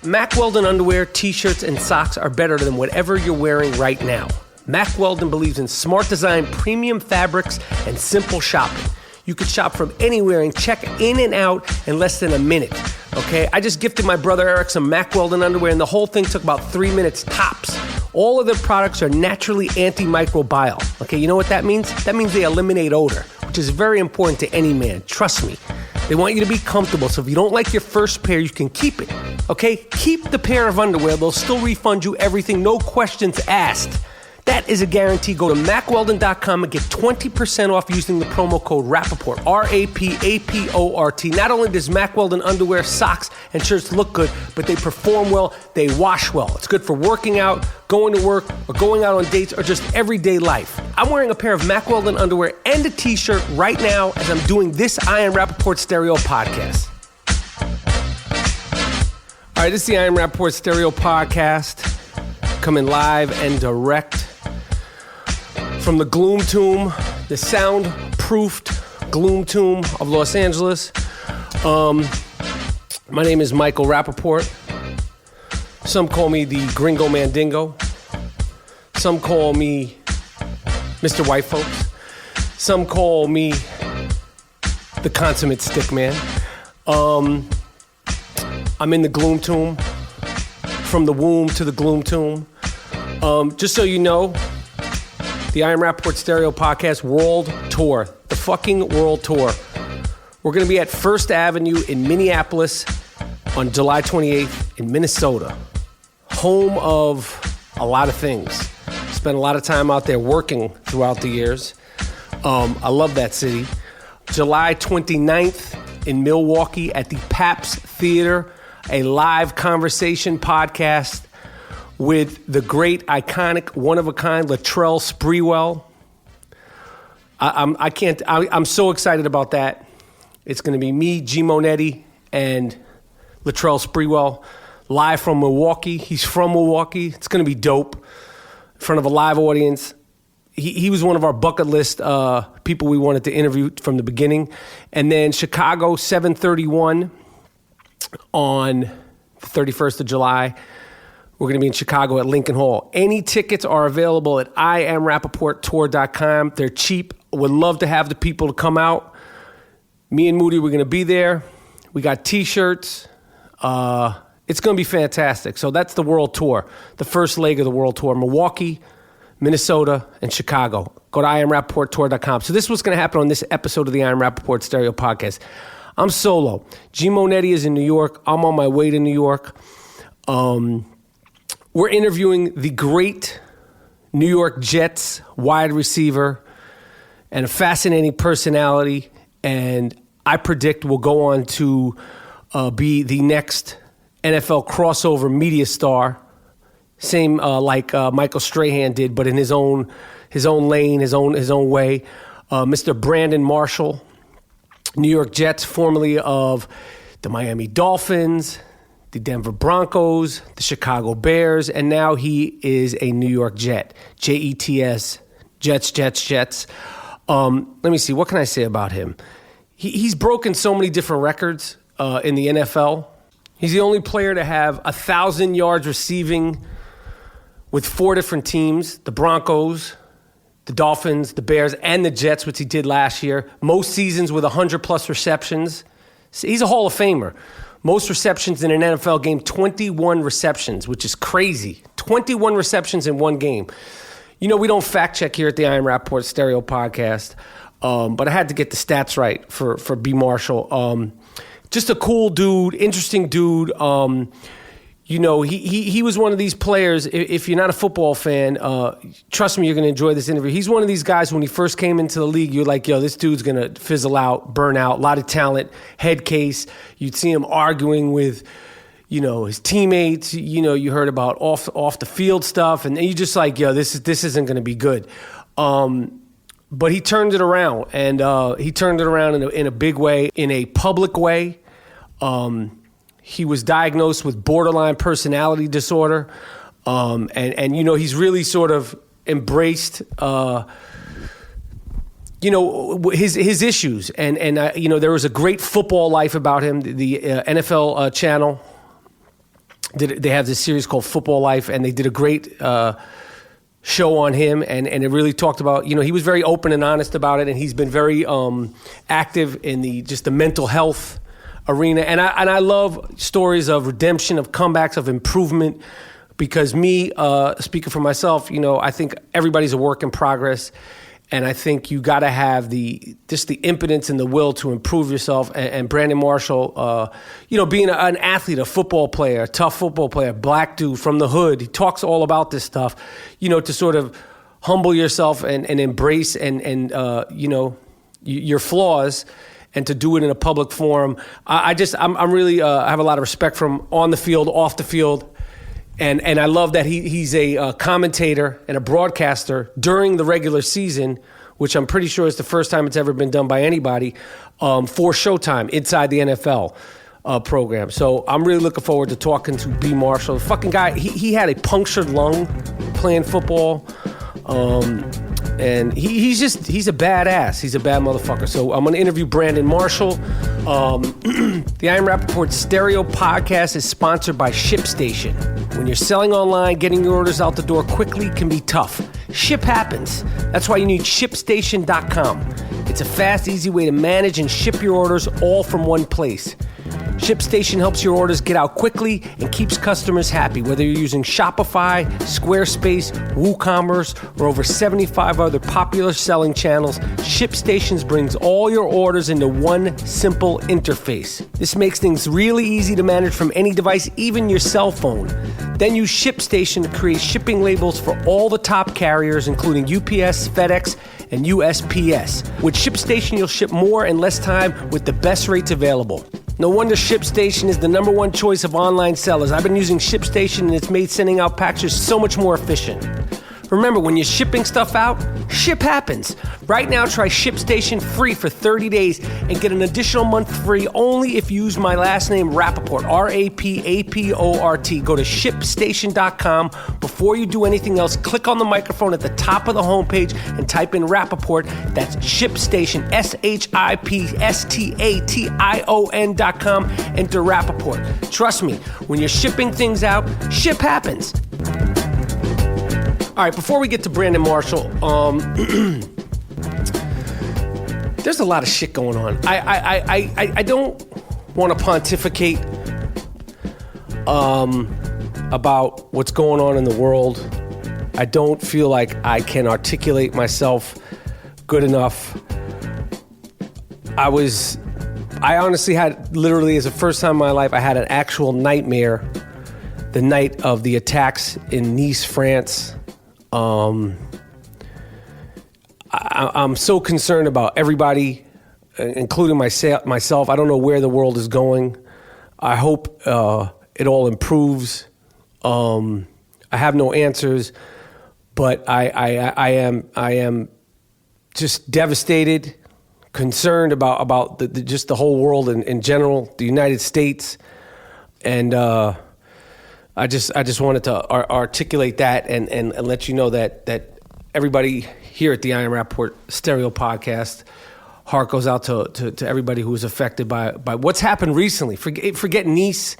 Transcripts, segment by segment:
Mack Weldon underwear, t-shirts, and socks are better than whatever you're wearing right now. Mack Weldon believes in smart design, premium fabrics, and simple shopping. You could shop from anywhere and check in and out in less than a minute, okay? I just gifted my brother Eric some Mack Weldon underwear, and the whole thing took about 3 minutes tops. All of their products are naturally antimicrobial, okay? You know what that means? That means they eliminate odor, which is very important to any man. Trust me. They want you to be comfortable, so if you don't like your first pair, you can keep it, okay? Keep the pair of underwear. They'll still refund you everything, no questions asked. That is a guarantee. Go to MackWeldon.com and get 20% off using the promo code Rapaport, R-A-P-A-P-O-R-T. Not only does Mack Weldon underwear, socks, and shirts look good, but they perform well, they wash well. It's good for working out, going to work, or going out on dates, or just everyday life. I'm wearing a pair of Mack Weldon underwear and a t-shirt right now as I'm doing this I Am Rapaport Stereo podcast. All right, this is the I Am Rapaport Stereo podcast, coming live and direct from the Gloom Tomb, the Soundproofed Gloom Tomb of Los Angeles. My name is Michael Rapaport. Some call me the Gringo Mandingo. Some call me Mr. White Folks. Some call me the Consummate Stickman. I'm in the Gloom Tomb, from the womb to the Gloom Tomb. Just so you know, the I Am Rapaport Stereo Podcast World Tour, the fucking World Tour. We're going to be at First Avenue in Minneapolis on July 28th in Minnesota, home of a lot of things. Spent a lot of time out there working throughout the years. I love that city. July 29th in Milwaukee at the Paps Theater, a live conversation podcast with the great, iconic, one-of-a-kind Latrell Sprewell. I'm so excited about that. It's going to be me, G. Monetti, and Latrell Sprewell, live from Milwaukee. He's from Milwaukee. It's going to be dope. In front of a live audience. He was one of our bucket list people we wanted to interview from the beginning. And then Chicago, 7/31 on the 31st of July. We're going to be in Chicago at Lincoln Hall. Any tickets are available at IamRapaportTour.com. They're cheap. Would love to have the people to come out. Me and Moody, we're going to be there. We got T-shirts. It's going to be fantastic. So that's the World Tour, the first leg of the World Tour. Milwaukee, Minnesota, and Chicago. Go to IamRapaportTour.com. So this is what's going to happen on this episode of the I Am Rapaport Stereo Podcast. I'm solo. G. Monetti is in New York. I'm on my way to New York. We're interviewing the great New York Jets wide receiver and a fascinating personality, and I predict will go on to be the next NFL crossover media star, same like Michael Strahan did, but in his own lane, his own way. Mr. Brandon Marshall, New York Jets, formerly of the Miami Dolphins, the Denver Broncos, the Chicago Bears, and now he is a New York Jet. Jets, Jets. Let me see, what can I say about him? He's broken so many different records in the NFL. He's the only player to have 1,000 yards receiving with 4 different teams, the Broncos, the Dolphins, the Bears, and the Jets, which he did last year. Most seasons with 100-plus receptions. He's a Hall of Famer. Most receptions in an NFL game, 21 receptions, which is crazy. 21 receptions in one game. You know, we don't fact check here at the I Am Rapaport Stereo Podcast, but I had to get the stats right for B. Marshall. Just a cool dude, interesting dude. You know, he was one of these players. If you're not a football fan, trust me, you're going to enjoy this interview. He's one of these guys, when he first came into the league, you're like, yo, this dude's going to fizzle out, burn out, a lot of talent, head case. You'd see him arguing with, you know, his teammates. You know, you heard about off the field stuff, and you're just like, yo, this isn't going to be good. But he turned it around, and he turned it around in a big way, in a public way. He was diagnosed with borderline personality disorder, and you know, he's really sort of embraced you know, his issues, and you know, there was a great football life about him. The NFL channel They have this series called Football Life, and they did a great show on him, and it really talked about, he was very open and honest about it, and he's been very active in the mental health arena, and I love stories of redemption, of comebacks, of improvement, because me, speaking for myself, I think everybody's a work in progress. And I think you got to have the impotence and the will to improve yourself. And Brandon Marshall, being an athlete, a football player, a tough football player, black dude from the hood, he talks all about this stuff, to sort of humble yourself and embrace and your flaws, and to do it in a public forum. I'm really I have a lot of respect for him on the field, off the field. And I love that he's a commentator and a broadcaster during the regular season, which I'm pretty sure is the first time it's ever been done by anybody, for Showtime inside the NFL program. So I'm really looking forward to talking to B. Marshall. The fucking guy, he had a punctured lung playing football. And he's a badass. He's a bad motherfucker. So I'm going to interview Brandon Marshall. The Ian Rapaport Stereo Podcast is sponsored by ShipStation. When you're selling online, getting your orders out the door quickly can be tough. Ship happens. That's why you need ShipStation.com. It's a fast, easy way to manage and ship your orders all from one place. ShipStation helps your orders get out quickly and keeps customers happy, whether you're using Shopify, Squarespace, WooCommerce, or over 75 other popular selling channels. ShipStation brings all your orders into one simple interface. This makes things really easy to manage from any device, even your cell phone. Then use ShipStation to create shipping labels for all the top carriers, including UPS, FedEx, and USPS. With ShipStation, you'll ship more in less time with the best rates available. No wonder ShipStation is the number one choice of online sellers. I've been using ShipStation, and it's made sending out packages so much more efficient. Remember, when you're shipping stuff out, ship happens. Right now, try ShipStation free for 30 days and get an additional month free only if you use my last name, Rapaport, Rapaport. Go to ShipStation.com. Before you do anything else, click on the microphone at the top of the homepage and type in Rapaport. That's ShipStation, ShipStation.com. Enter Rapaport. Trust me, when you're shipping things out, ship happens. All right, before we get to Brandon Marshall, there's a lot of shit going on. I don't want to pontificate about what's going on in the world. I don't feel like I can articulate myself good enough. I honestly had, literally as the first time in my life, I had an actual nightmare the night of the attacks in Nice, France. I'm so concerned about everybody, including myself. I don't know where the world is going. I hope it all improves. I have no answers, but I am just devastated, concerned about just the whole world in general, the United States, and I just wanted to articulate that and let you know that everybody here at the Ian Rapaport Stereo Podcast, heart goes out to everybody who was affected by what's happened recently. Forget Nice,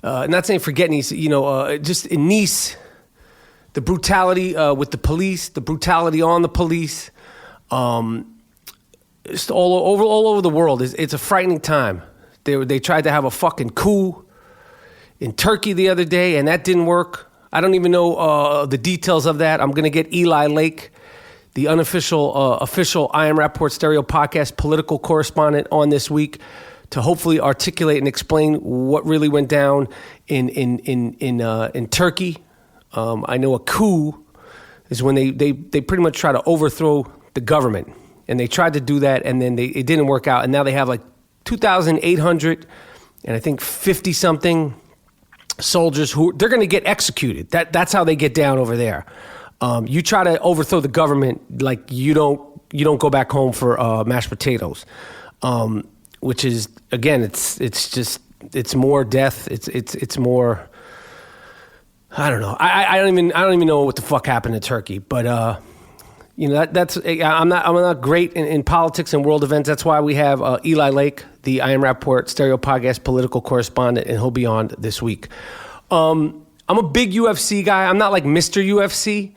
not saying forget Nice, just in Nice, the brutality with the police, the brutality on the police, just all over the world. It's a frightening time. They tried to have a fucking coup in Turkey the other day, and that didn't work. I don't even know the details of that. I'm going to get Eli Lake, the unofficial, official Ian Rapaport Stereo Podcast political correspondent, on this week to hopefully articulate and explain what really went down in Turkey. I know a coup is when they pretty much try to overthrow the government, and they tried to do that, and then it didn't work out, and now they have like 2,800 and I think 50 something soldiers who they're going to get executed. That's how they get down over there. You try to overthrow the government, like you don't go back home for mashed potatoes, which is, again, it's more death. It's more. I don't know. I don't even know what the fuck happened in Turkey, but that's I'm not great in politics and world events. That's why we have Eli Lake, the Ian Rapaport Stereo Podcast political correspondent, and he'll be on this week. I'm a big UFC guy. I'm not like Mr. UFC.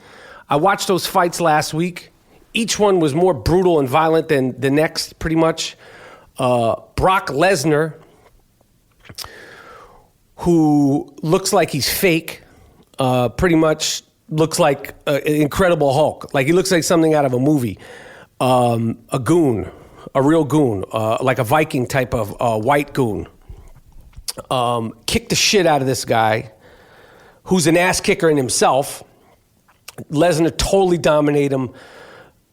I watched those fights last week. Each one was more brutal and violent than the next, pretty much. Brock Lesnar, who looks like he's fake, pretty much looks like an Incredible Hulk. Like he looks like something out of a movie. A goon, a real goon, like a Viking type of white goon. Kicked the shit out of this guy, who's an ass kicker in himself. Lesnar totally dominated him,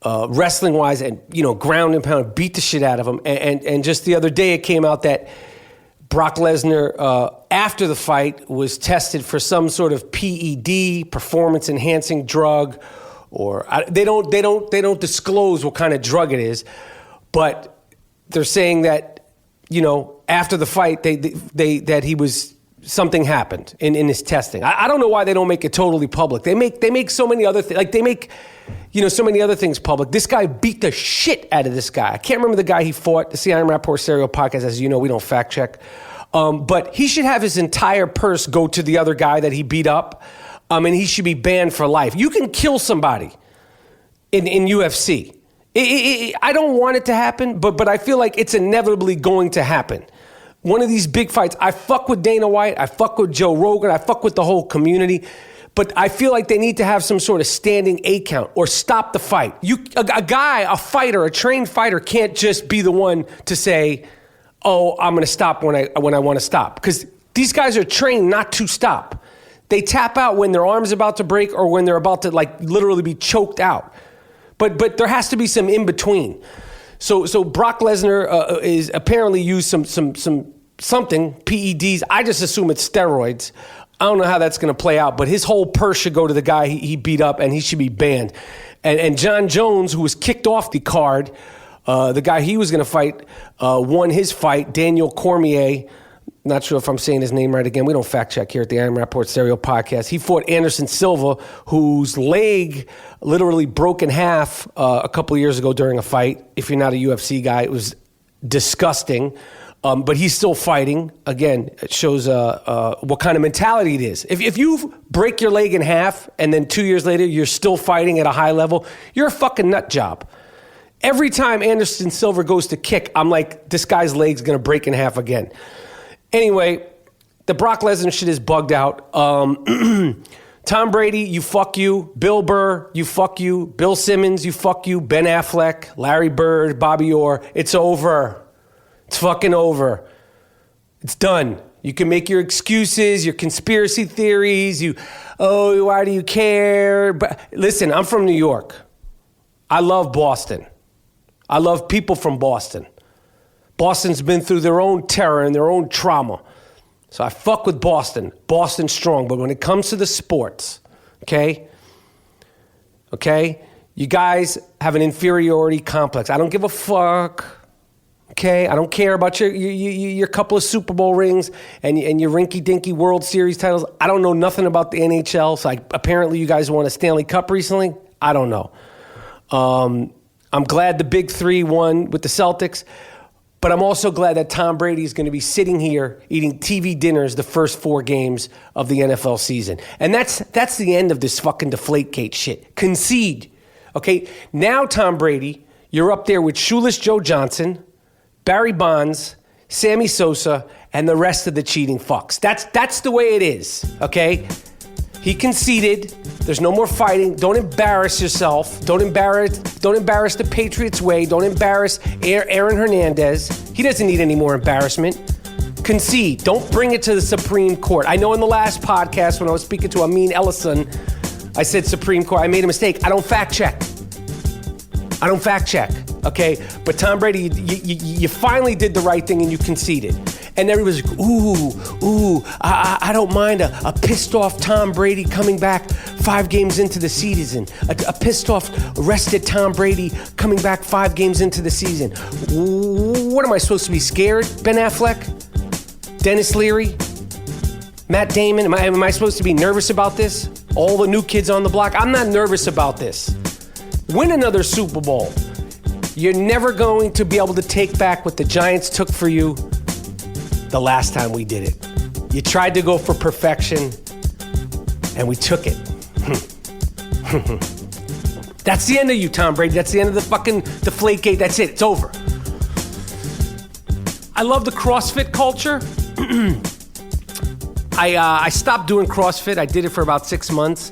wrestling-wise, and ground and pound, beat the shit out of him. And just the other day, it came out that Brock Lesnar, after the fight, was tested for some sort of PED, performance-enhancing drug, or they don't disclose what kind of drug it is, but they're saying that after the fight, that he was. Something happened in his testing. I don't know why they don't make it totally public. They make so many other things, like they make, so many other things public. This guy beat the shit out of this guy. I can't remember the guy he fought. The Aiello'd Rapaport Serial Podcast, as you know, we don't fact check. But he should have his entire purse go to the other guy that he beat up, and he should be banned for life. You can kill somebody in UFC. I don't want it to happen, but I feel like it's inevitably going to happen. One of these big fights, I fuck with Dana White, I fuck with Joe Rogan, I fuck with the whole community, but I feel like they need to have some sort of standing A count or stop the fight. A fighter, a trained fighter can't just be the one to say, oh, I'm going to stop when I want to stop. Because these guys are trained not to stop. They tap out when their arm's about to break or when they're about to literally be choked out. But there has to be some in between. So Brock Lesnar is apparently used something, PEDs. I just assume it's steroids. I don't know how that's going to play out, but his whole purse should go to the guy he beat up, and he should be banned. And John Jones, who was kicked off the card, the guy he was going to fight, won his fight. Daniel Cormier, not sure if I'm saying his name right again. We don't fact check here at the Aiello'd Rapaport Serial Podcast. He fought Anderson Silva, whose leg literally broke in half a couple of years ago during a fight. If you're not a UFC guy, it was disgusting. But he's still fighting. Again, it shows what kind of mentality it is. If you break your leg in half and then 2 years later you're still fighting at a high level, you're a fucking nut job. Every time Anderson Silva goes to kick, I'm like, this guy's leg's going to break in half again. Anyway, the Brock Lesnar shit is bugged out. Tom Brady, you fuck you. Bill Burr, you fuck you. Bill Simmons, you fuck you. Ben Affleck, Larry Bird, Bobby Orr. It's over. It's fucking over. It's done. You can make your excuses, your conspiracy theories. Why do you care? But listen, I'm from New York. I love Boston. I love people from Boston. Boston's been through their own terror and their own trauma. So I fuck with Boston. Boston's strong. But when it comes to the sports, okay, you guys have an inferiority complex. I don't give a fuck. Okay, I don't care about your couple of Super Bowl rings and your rinky-dinky World Series titles. I don't know nothing about the NHL. So apparently you guys won a Stanley Cup recently. I don't know. I'm glad the Big Three won with the Celtics. But I'm also glad that Tom Brady is going to be sitting here eating TV dinners the first 4 games of the NFL season. And that's the end of this fucking Deflategate shit. Concede. Okay, now Tom Brady, you're up there with Shoeless Joe Johnson, Barry Bonds, Sammy Sosa, and the rest of the cheating fucks. That's the way it is, okay? He conceded. There's no more fighting. Don't embarrass yourself. Don't embarrass the Patriots way. Don't embarrass Aaron Hernandez. He doesn't need any more embarrassment. Concede. Don't bring it to the Supreme Court. I know in the last podcast when I was speaking to Amin Ellison, I said Supreme Court. I made a mistake. I don't fact check. Okay? But Tom Brady, you finally did the right thing and you conceded. And everybody's like, I don't mind a pissed off Tom Brady coming back 5 games into the season. A pissed off, arrested Tom Brady coming back 5 games into the season. What am I supposed to be scared? Ben Affleck? Dennis Leary? Matt Damon? Am I supposed to be nervous about this? All the new kids on the block? I'm not nervous about this. Win another Super Bowl. You're never going to be able to take back what the Giants took for you the last time we did it. You tried to go for perfection, and we took it. That's the end of you, Tom Brady. That's the end of the fucking Deflategate. That's it. It's over. I love the CrossFit culture. I stopped doing CrossFit. I did it for about 6 months.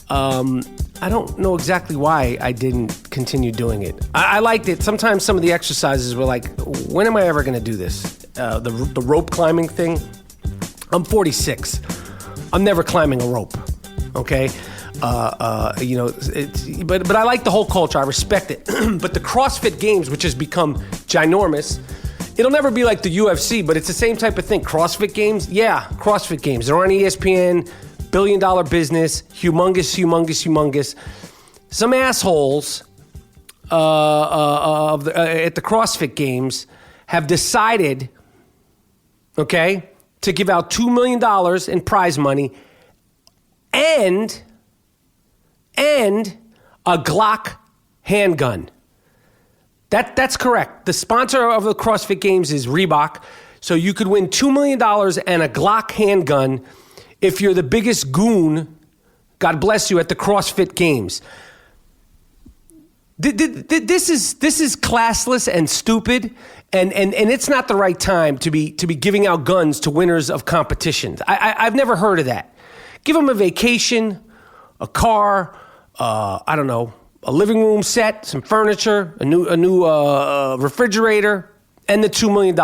I don't know exactly why I didn't continue doing it. I liked it. Sometimes some of the exercises were like, when am I ever going to do this? The rope climbing thing. I'm 46. I'm never climbing a rope. Okay? But I like the whole culture. I respect it. But the CrossFit Games, which has become ginormous, it'll never be like the UFC, but it's the same type of thing. CrossFit Games? Yeah, CrossFit Games. They're on ESPN, billion-dollar business, humongous. Some assholes at the CrossFit Games have decided, okay, to give out $2 million in prize money and a Glock handgun. That's correct. The sponsor of the CrossFit Games is Reebok, so you could win $2 million and a Glock handgun if you're the biggest goon, God bless you, at the CrossFit Games. This is classless and stupid, and it's not the right time to be giving out guns to winners of competitions. I've never heard of that. Give them a vacation, a car, I don't know, a living room set, some furniture, a new refrigerator, and the $2 million.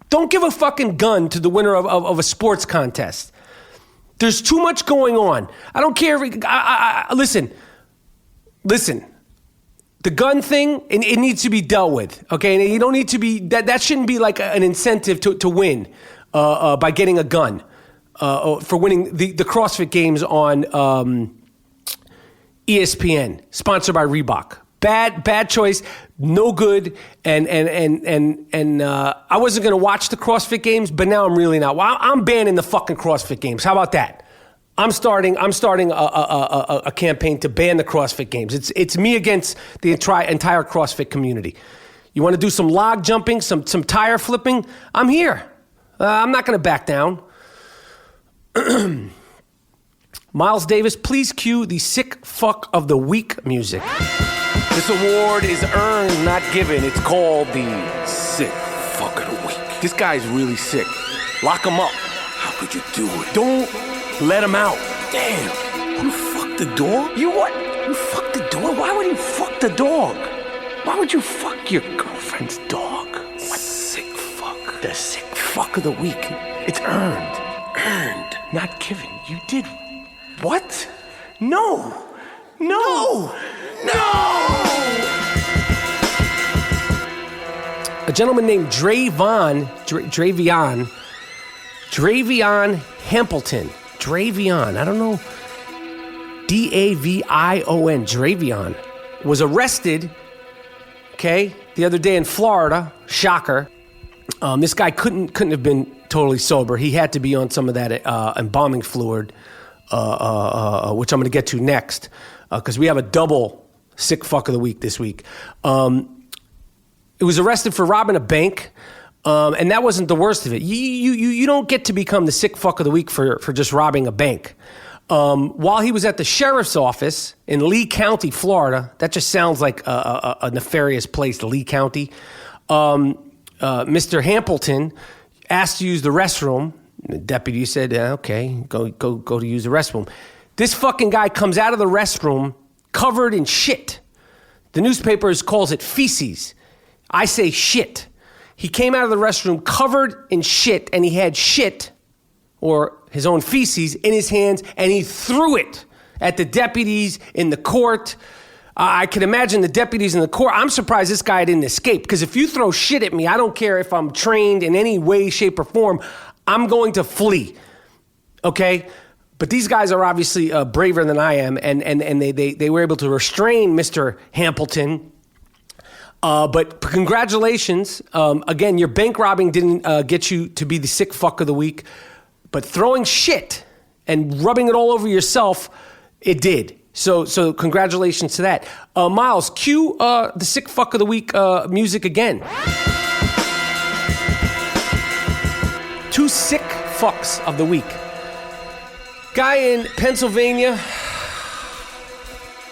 Don't give a fucking gun to the winner of a sports contest. There's too much going on. I don't care. Listen. The gun thing, it needs to be dealt with, okay? And you don't need to be, that shouldn't be like an incentive to win by getting a gun for winning the CrossFit Games on ESPN, sponsored by Reebok. Bad choice, no good, and I wasn't going to watch the CrossFit Games, but now I'm really not. Well, I'm banning the fucking CrossFit Games. How about that? I'm starting a campaign to ban the CrossFit Games. It's me against the entire CrossFit community. You want to do some log jumping, some tire flipping? I'm here. I'm not going to back down. Miles Davis, please cue the sick fuck of the week music. This award is earned, not given. It's called the sick fuck of the week. This guy's really sick. Lock him up. How could you do it? Don't let him out. Damn. You fucked the dog? You what? You fucked the dog? Why would you fuck the dog? Why would you fuck your girlfriend's dog? What? Sick fuck. The sick fuck of the week. It's earned. Earned. Not given. You did. What? No. A gentleman named Dravion Hampleton. Dravion, I don't know. Davion, Dravion, was arrested, okay, the other day in Florida. Shocker. This guy couldn't have been totally sober. He had to be on some of that embalming fluid, which I'm going to get to next, because we have a double sick fuck of the week this week. It was arrested for robbing a bank, and that wasn't the worst of it. You don't get to become the sick fuck of the week for just robbing a bank. While he was at the sheriff's office in Lee County, Florida, that just sounds like a nefarious place, Lee County, Mr. Hampleton asked to use the restroom. The deputy said, okay, go to use the restroom. This fucking guy comes out of the restroom covered in shit. The newspaper calls it feces. I say shit. He came out of the restroom covered in shit, and he had shit, or his own feces, in his hands, and he threw it at the deputies in the court. I can imagine the deputies in the court. I'm surprised this guy didn't escape, because if you throw shit at me, I don't care if I'm trained in any way, shape, or form, I'm going to flee, okay? But these guys are obviously braver than I am, and they were able to restrain Mr. Hampleton. But congratulations. Again, your bank robbing didn't get you to be the sick fuck of the week, but throwing shit and rubbing it all over yourself, it did. So congratulations to that. Miles, cue the sick fuck of the week music again. Two sick fucks of the week. Guy in Pennsylvania.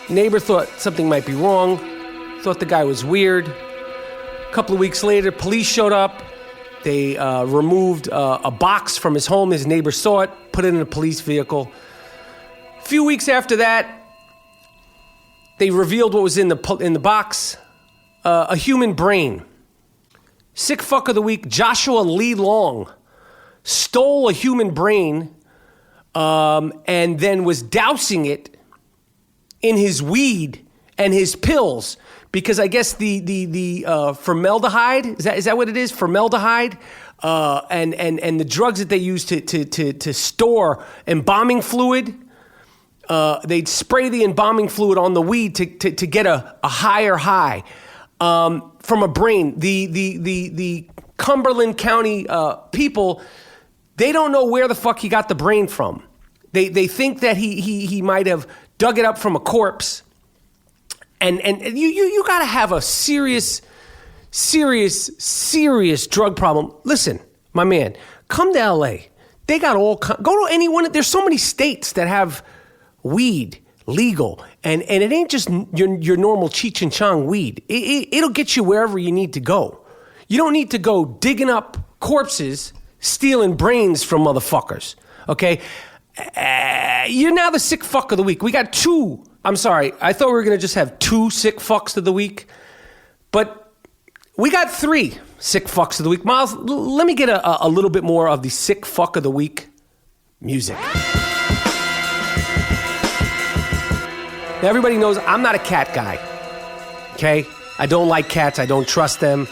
Neighbor thought something might be wrong. Thought the guy was weird. A couple of weeks later, police showed up. They removed a box from his home. His neighbor saw it, put it in a police vehicle. A few weeks after that, they revealed what was in the box. A human brain. Sick fuck of the week, Joshua Lee Long stole a human brain and then was dousing it in his weed and his pills because I guess the formaldehyde, is that what it is? Formaldehyde and the drugs that they use to store embalming fluid. They'd spray the embalming fluid on the weed to get a higher high from a brain. The Cumberland County people, they don't know where the fuck he got the brain from. They think that he might have dug it up from a corpse. And you got to have a serious drug problem. Listen, my man, come to LA. They got go to any one. There's so many states that have weed legal, and it ain't just your normal Cheech and Chong weed. It'll get you wherever you need to go. You don't need to go digging up corpses, stealing brains from motherfuckers. Okay, you're now the sick fuck of the week. We got two. I'm sorry, I thought we were gonna just have two sick fucks of the week, but we got three sick fucks of the week. Miles, let me get a little bit more of the sick fuck of the week music. Now, everybody knows I'm not a cat guy, okay? I don't like cats. I don't trust them.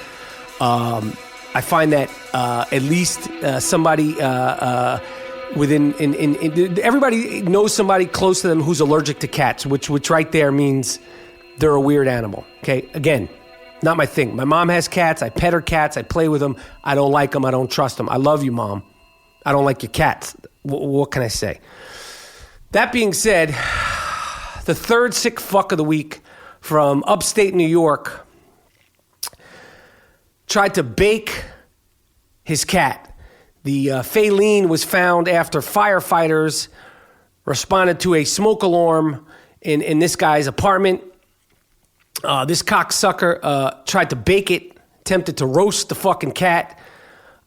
I find that at least somebody everybody knows somebody close to them who's allergic to cats, which right there means they're a weird animal, okay? Again, not my thing. My mom has cats. I pet her cats. I play with them. I don't like them. I don't trust them. I love you, Mom. I don't like your cats. What can I say? That being said, the third sick fuck of the week from upstate New York tried to bake his cat. The Faline was found after firefighters responded to a smoke alarm in this guy's apartment. This cocksucker tried to bake it, attempted to roast the fucking cat.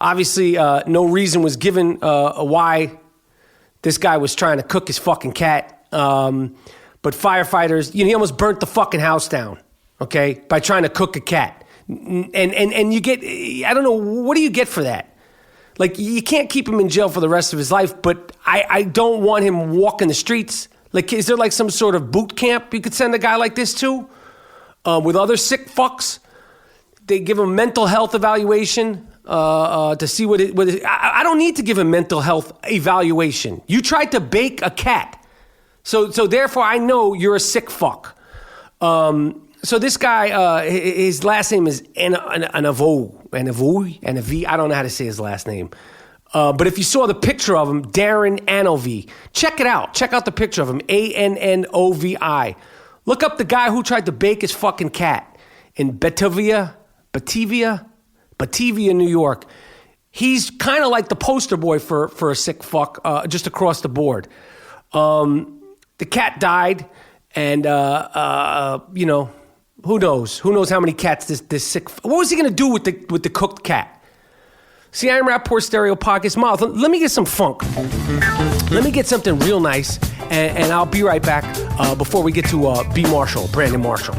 Obviously, no reason was given why this guy was trying to cook his fucking cat. But firefighters, he almost burnt the fucking house down, okay, by trying to cook a cat. And you get, I don't know, what do you get for that? Like, you can't keep him in jail for the rest of his life, but I don't want him walking the streets. Like, is there like some sort of boot camp you could send a guy like this to with other sick fucks? They give him mental health evaluation to see what it. I don't need to give him mental health evaluation. You tried to bake a cat. So therefore, I know you're a sick fuck. So this guy, his last name is Aiello'd. I don't know how to say his last name. But if you saw the picture of him, Darren Aiello'd, check it out. Check out the picture of him, Annovi. Look up the guy who tried to bake his fucking cat in Batavia, New York. He's kind of like the poster boy for a sick fuck, just across the board. The cat died, and who knows? Who knows how many cats this sick? What was he gonna do with the cooked cat? See, I'm Rapaport Stereo Podcast. Miles, let me get some funk. Let me get something real nice, and I'll be right back before we get to Brandon Marshall.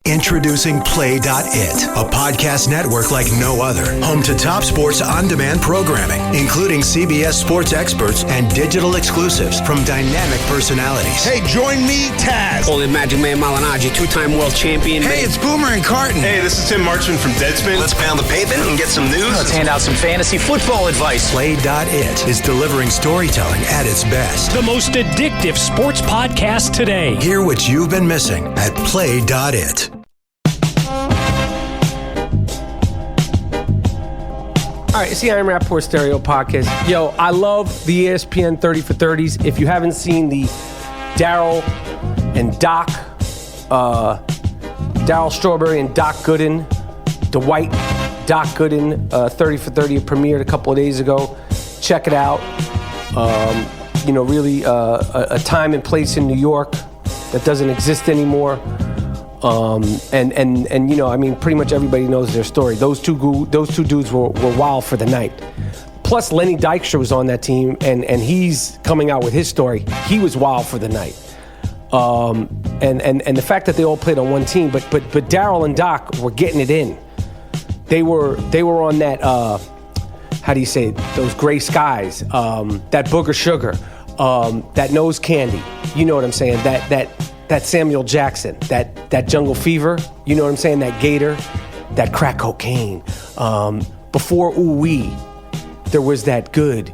Introducing Play.it, a podcast network like no other. Home to top sports on-demand programming, including CBS sports experts and digital exclusives from dynamic personalities. Hey, join me, Taz. Holy Magic Man Malinaji, two-time world champion. Hey, it's Boomer and Carton. Hey, this is Tim Marchman from Deadspin. Let's pound the pavement and get some news. Let's hand out some fantasy football advice. Play.it is delivering storytelling at its best. The most addictive sports podcast today. Hear what you've been missing at Play.it. All right, see, I'm Rapaport Stereo Podcast. Yo, I love the ESPN 30 for 30s. If you haven't seen the Daryl and Doc, Daryl Strawberry and Doc Gooden Dwight Doc Gooden, 30 for 30. It premiered a couple of days ago. Check it out. Really a time and place in New York that doesn't exist anymore. Pretty much everybody knows their story. Those two dudes were wild for the night. Plus, Lenny Dykstra was on that team, and he's coming out with his story. He was wild for the night. And the fact that they all played on one team, but Daryl and Doc were getting it in. They were on that, how do you say it? Those gray skies, that booger sugar, that nose candy. You know what I'm saying? That Samuel Jackson, that jungle fever. You know what I'm saying? That Gator, that crack cocaine. Before ooh-wee, there was that good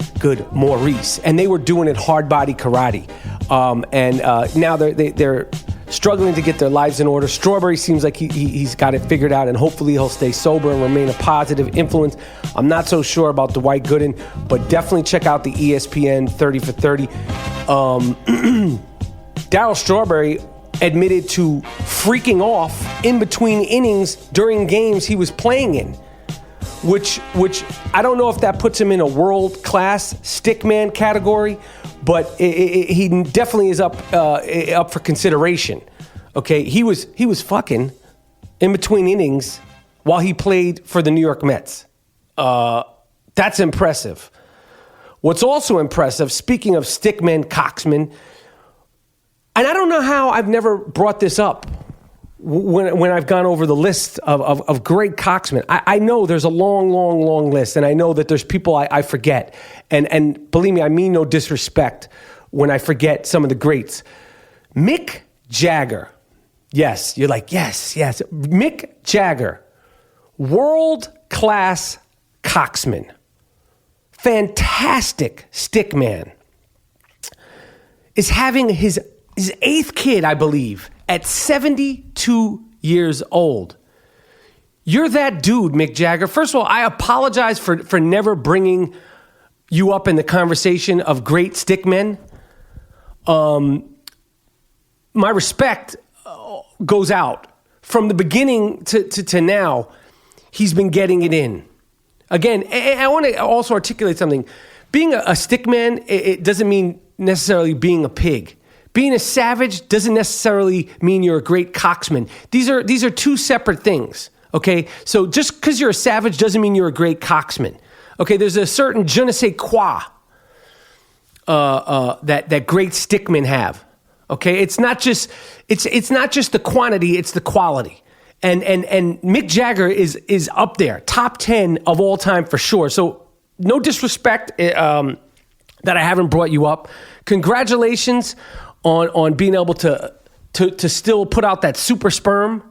Maurice, and they were doing it hard body karate. Now they're struggling to get their lives in order. Strawberry seems like he's got it figured out, and hopefully he'll stay sober and remain a positive influence. I'm not so sure about Dwight Gooden, but definitely check out the ESPN 30 for 30. Darryl Strawberry admitted to freaking off in between innings during games he was playing in, which I don't know if that puts him in a world-class stickman category, but he definitely is up for consideration. Okay, he was fucking in between innings while he played for the New York Mets. That's impressive. What's also impressive, speaking of stickmen, coxmen, and I don't know how I've never brought this up when I've gone over the list of great coxmen. I know there's a long list, and I know that there's people I forget. And believe me, I mean no disrespect when I forget some of the greats. Mick Jagger. Yes, you're like, yes. Mick Jagger, world-class coxman. Fantastic stickman. Is having his 8th kid, I believe, at 72 years old. You're that dude, Mick Jagger. First of all, I apologize for never bringing you up in the conversation of great stickmen. My respect goes out. From the beginning to now, he's been getting it in. Again, I want to also articulate something. Being a stickman, it doesn't mean necessarily being a pig. Being a savage doesn't necessarily mean you're a great coxman. These are two separate things, okay? So just because you're a savage doesn't mean you're a great coxman. Okay, there's a certain je ne sais quoi that great stickmen have. Okay, it's not just the quantity, it's the quality. And Mick Jagger is up there, top 10 of all time for sure. So no disrespect that I haven't brought you up. Congratulations on being able to still put out that super sperm,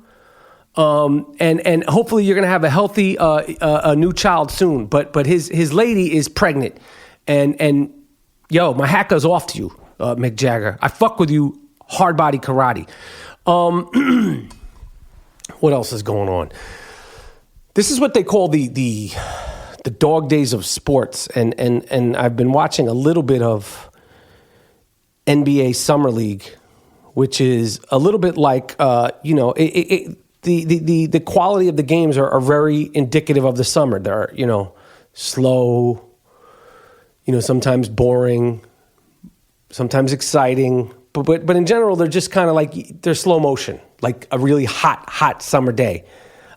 and hopefully you're gonna have a healthy a new child soon. But his lady is pregnant, and yo, my hat goes off to you, Mick Jagger. I fuck with you, hard body karate. What else is going on? This is what they call the dog days of sports, and I've been watching a little bit of NBA Summer League, which is a little bit like, the quality of the games are very indicative of the summer. They're, slow, sometimes boring, sometimes exciting, but in general, they're just kind of like, they're slow motion, like a really hot summer day.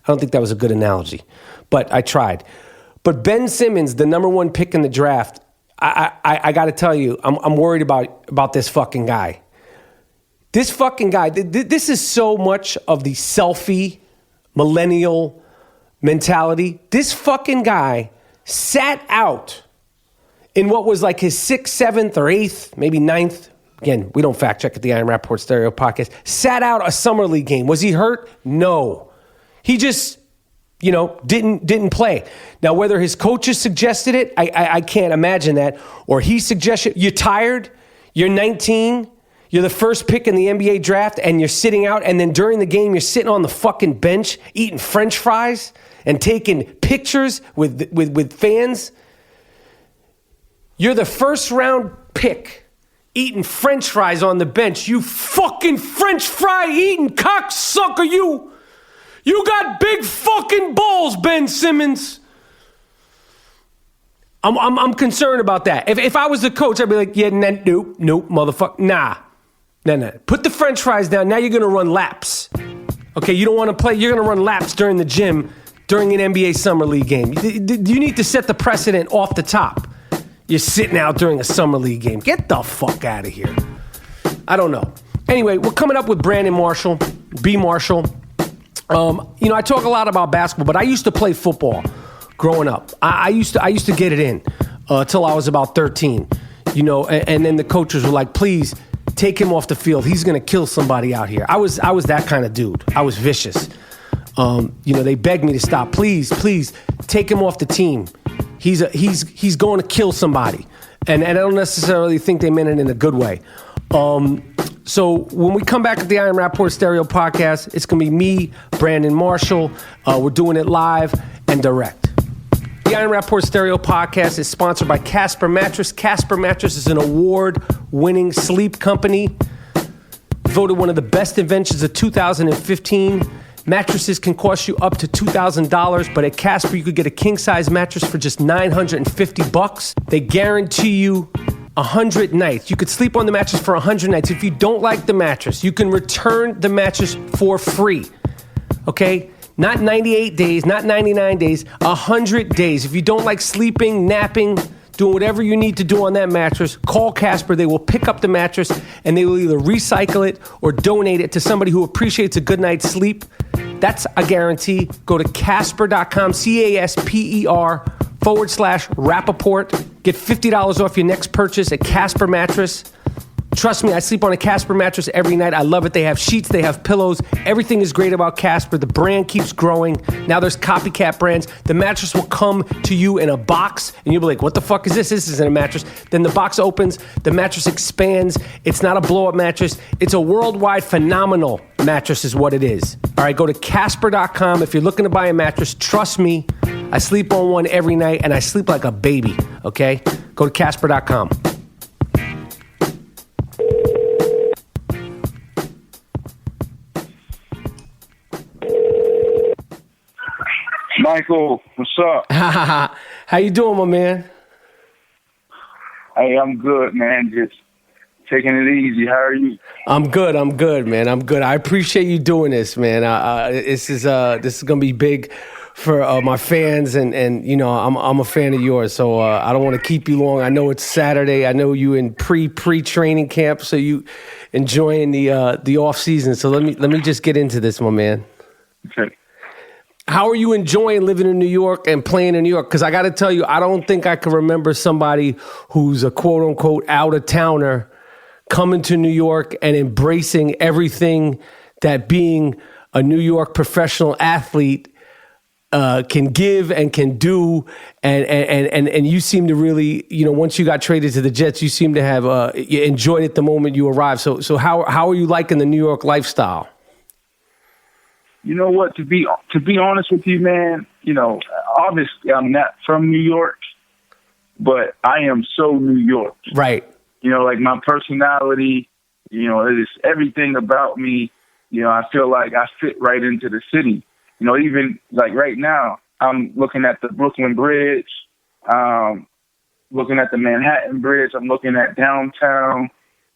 I don't think that was a good analogy, but I tried. But Ben Simmons, the number 1 pick in the draft, I got to tell you, I'm worried about this fucking guy. This fucking guy, this is so much of the selfie millennial mentality. This fucking guy sat out in what was like his 6th, 7th, or 8th, maybe 9th. Again, we don't fact check at the Iron Rapaport Stereo Podcast. Sat out a Summer League game. Was he hurt? No. He just, didn't play. Now, whether his coaches suggested it, I can't imagine that. Or he suggested, you're tired, you're 19, you're the first pick in the NBA draft, and you're sitting out, and then during the game, you're sitting on the fucking bench eating French fries and taking pictures with fans. You're the first round pick eating French fries on the bench. You fucking French fry eating cocksucker, you. You got big fucking balls, Ben Simmons. I'm concerned about that. If I was the coach, I'd be like, yeah, nope, motherfucker, nah. Put the French fries down. Now you're gonna run laps. Okay, you don't want to play. You're gonna run laps during the gym during an NBA Summer League game. You need to set the precedent off the top. You're sitting out during a Summer League game. Get the fuck out of here. I don't know. Anyway, we're coming up with Brandon Marshall, B. Marshall. I talk a lot about basketball, but I used to play football growing up. I used to get it in till I was about 13. And then the coaches were like, please take him off the field. He's going to kill somebody out here. I was that kind of dude. I was vicious. They begged me to stop. Please take him off the team. He's going to kill somebody. And I don't necessarily think they meant it in a good way. So when we come back at the Ian Rapaport Stereo Podcast, it's going to be me, Brandon Marshall. We're doing it live and direct. The Ian Rapaport Stereo Podcast is sponsored by Casper Mattress. Casper Mattress is an award-winning sleep company, voted one of the best inventions of 2015. Mattresses can cost you up to $2,000, but at Casper you could get a king-size mattress for just $950. They guarantee you 100 nights. You could sleep on the mattress for 100 nights. If you don't like the mattress, you can return the mattress for free. Okay? Not 98 days, not 99 days, 100 days. If you don't like sleeping, napping, doing whatever you need to do on that mattress, call Casper. They will pick up the mattress and they will either recycle it or donate it to somebody who appreciates a good night's sleep. That's a guarantee. Go to Casper.com, CASPER/Rapaport. Get $50 off your next purchase at Casper Mattress. Trust me, I sleep on a Casper mattress every night. I love it. They have sheets, they have pillows. Everything is great about Casper. The brand keeps growing. Now there's copycat brands. The mattress will come to you in a box, and you'll be like, what the fuck is this? This isn't a mattress. Then the box opens, the mattress expands. It's not a blow-up mattress. It's a worldwide phenomenal mattress is what it is. All right, go to Casper.com. If you're looking to buy a mattress, trust me, I sleep on one every night, and I sleep like a baby, okay? Go to Casper.com. Michael, what's up? How you doing, my man? Hey, I'm good, man. Just taking it easy. How are you? I'm good, man. I'm good. I appreciate you doing this, man. This is gonna be big for my fans, and I'm a fan of yours, so I don't want to keep you long. I know it's Saturday. I know you in pre-training camp, so you enjoying the off season. So let me just get into this, my man. Okay. How are you enjoying living in New York and playing in New York? Because I got to tell you, I don't think I can remember somebody who's a quote-unquote out-of-towner coming to New York and embracing everything that being a New York professional athlete can give and can do. And you seem to really, once you got traded to the Jets, you seem to have you enjoyed it the moment you arrived. So how are you liking the New York lifestyle? You know what? To be honest with you, man, obviously I'm not from New York, but I am so New York. Right. Like my personality, it is everything about me. I feel like I fit right into the city. Even like right now, I'm looking at the Brooklyn Bridge, looking at the Manhattan Bridge. I'm looking at downtown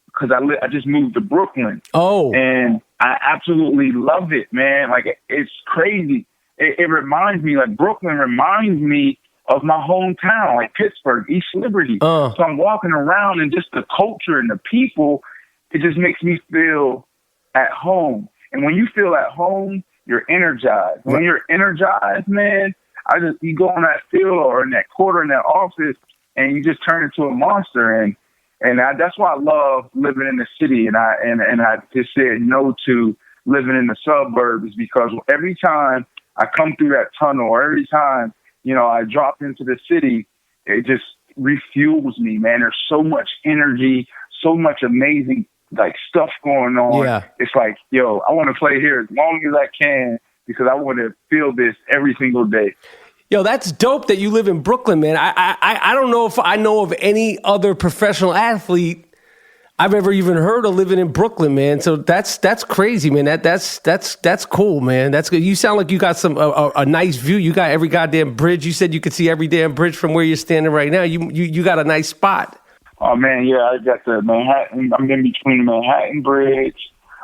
because I just moved to Brooklyn. Oh. And I absolutely love it, man. Like, it's crazy. It reminds me, like, Brooklyn reminds me of my hometown, like Pittsburgh, East Liberty. So I'm walking around and just the culture and the people, it just makes me feel at home. And when you feel at home, you're energized. When you're energized, man, you go on that field or in that court or in that office and you just turn into a monster. And that's why I love living in the city, and I just said no to living in the suburbs, because every time I come through that tunnel, or every time I drop into the city, it just refuels me, man. There's so much energy, so much amazing stuff going on. Yeah. It's like, I want to play here as long as I can because I want to feel this every single day. Yo, that's dope that you live in Brooklyn, man. I don't know if I know of any other professional athlete. I've ever even heard of living in Brooklyn, man. So that's crazy, man. That's cool, man. That's good. You sound like you got a nice view. You got every goddamn bridge. You said you could see every damn bridge from where you're standing right now. You got a nice spot. Oh man, yeah, I got the Manhattan. I'm in between the Manhattan Bridge,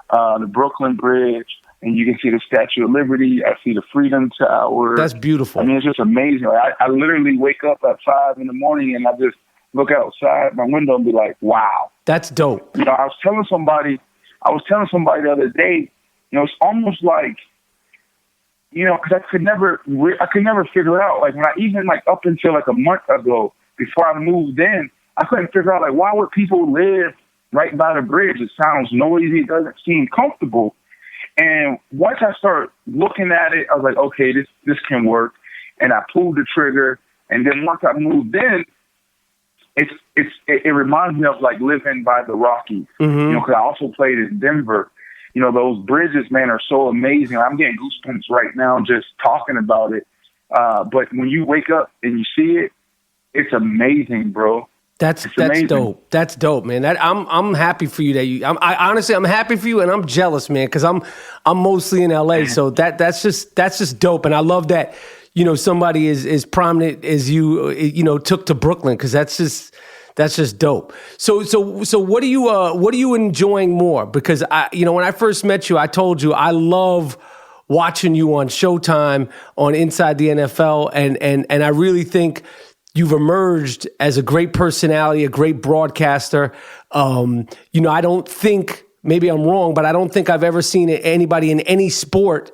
the Brooklyn Bridge, and you can see the Statue of Liberty. I see the Freedom Tower. That's beautiful. I mean, it's just amazing. I literally wake up at 5 in the morning and I just look outside my window and be like, wow. That's dope. You know, I was telling somebody the other day, you know, it's almost like, you know, because I could never figure out, like, when I even, like, up until, like, a month ago, before I moved in, I couldn't figure out, like, why would people live right by the bridge? It sounds noisy. It doesn't seem comfortable. And once I started looking at it, I was like, okay, this can work. And I pulled the trigger. And then once I moved in, it reminds me of, like, living by the Rockies. Mm-hmm. You know, because I also played in Denver. You know, those bridges, man, are so amazing. I'm getting goosebumps right now just talking about it. But when you wake up and you see it, it's amazing, bro. That's dope. That's dope, man. I'm happy for you that honestly I'm happy for you, and I'm jealous, man, because I'm mostly in LA, so that's just dope, and I love that, you know, somebody as prominent as you know, took to Brooklyn, because that's just dope. So what are you enjoying more? Because you know, when I first met you, I told you I love watching you on Showtime on Inside the NFL, and I really think you've emerged as a great personality, a great broadcaster. You know, I don't think, maybe I'm wrong, but I don't think I've ever seen anybody in any sport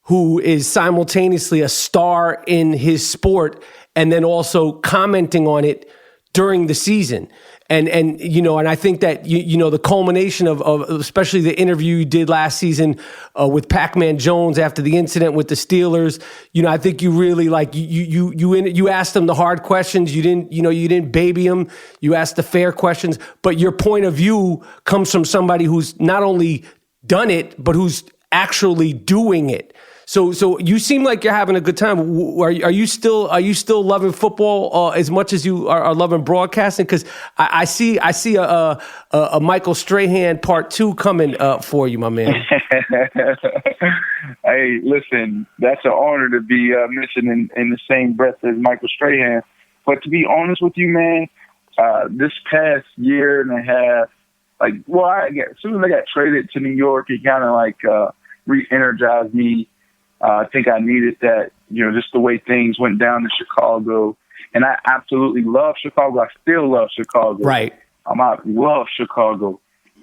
who is simultaneously a star in his sport and then also commenting on it during the season. And you know, and I think that you know, the culmination of especially the interview you did last season with Pac-Man Jones after the incident with the Steelers, you know, I think you really, like, you asked him the hard questions. You didn't baby him. You asked the fair questions, but your point of view comes from somebody who's not only done it, but who's actually doing it. So you seem like you're having a good time. Are you still loving football as much as you are loving broadcasting? Because I see a Michael Strahan Part 2 coming for you, my man. Hey, listen, that's an honor to be mentioned in the same breath as Michael Strahan. But to be honest with you, man, this past year and a half, like, well, as soon as I got traded to New York, it kind of like re-energized me. I think I needed that, you know, just the way things went down in Chicago. And I absolutely love Chicago. I still love Chicago. Right. I love Chicago.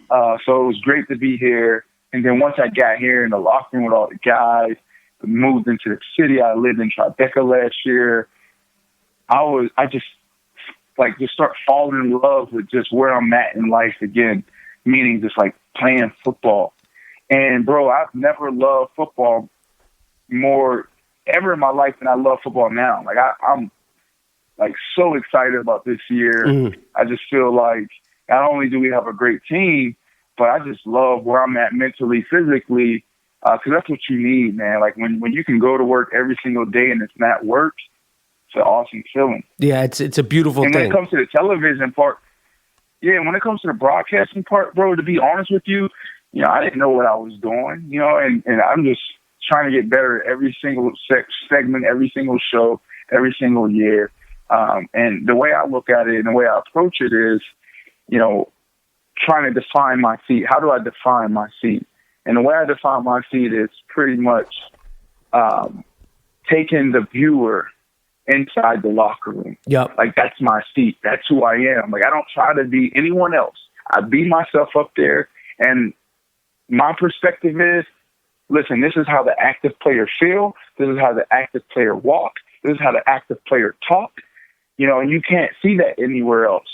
So it was great to be here. And then once I got here in the locker room with all the guys, moved into the city. I lived in Tribeca last year. I just start falling in love with just where I'm at in life again, meaning just like playing football. And bro, I've never loved football more ever in my life than I love football now. Like I'm like so excited about this year. Mm. I just feel like not only do we have a great team, but I just love where I'm at mentally, physically, because that's what you need, man. Like when you can go to work every single day and it's not work, it's an awesome feeling. Yeah, it's a beautiful thing. And when it comes to the television part, when it comes to the broadcasting part, bro, to be honest with you, you know, I didn't know what I was doing, you know, and I'm just trying to get better every single segment, every single show, every single year. And the way I look at it and the way I approach it is, you know, trying to define my seat. How do I define my seat? And the way I define my seat is pretty much taking the viewer inside the locker room. Yep. Like, that's my seat. That's who I am. Like, I don't try to be anyone else. I be myself up there. And my perspective is, listen, this is how the active player feel. This is how the active player walk. This is how the active player talk. You know, and you can't see that anywhere else.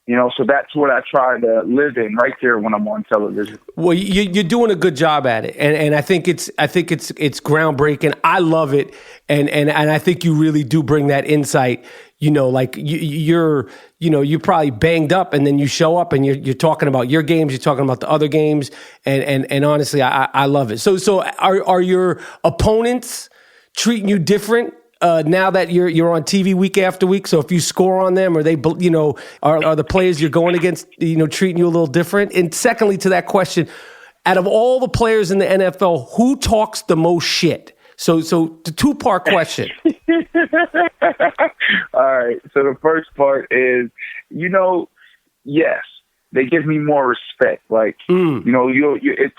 You know, so that's what I try to live in right there when I'm on television. Well, you're doing a good job at it, and I think it's groundbreaking. I love it, and I think you really do bring that insight. You know, like you're probably banged up, and then you show up and you're talking about your games, you're talking about the other games, and honestly, I love it. So are your opponents treating you different now that you're on TV week after week? So if you score on them, are they, are the players you're going against, treating you a little different? And secondly, to that question, out of all the players in the NFL, who talks the most shit? So the two-part question. All right. So the first part is, yes, they give me more respect. Like, it's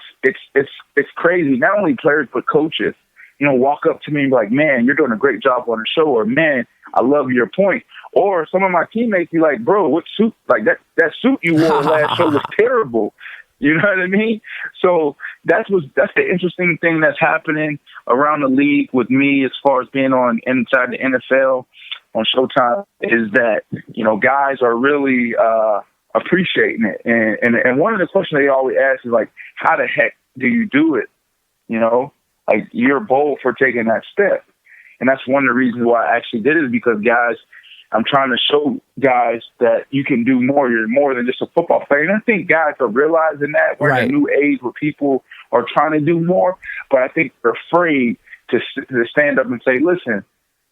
crazy. Not only players, but coaches, walk up to me and be like, man, you're doing a great job on the show, or man, I love your point. Or some of my teammates be like, bro, what suit? Like that suit you wore last show was terrible. You know what I mean? So that's the interesting thing that's happening around the league with me as far as being on inside the NFL on Showtime is that, guys are really appreciating it. And one of the questions they always ask is like, how the heck do you do it? Like you're bold for taking that step. And that's one of the reasons why I actually did it is because guys, I'm trying to show guys that you can do more. You're more than just a football player. And I think guys are realizing that we're in a new age where people are trying to do more. But I think they're afraid to stand up and say, listen,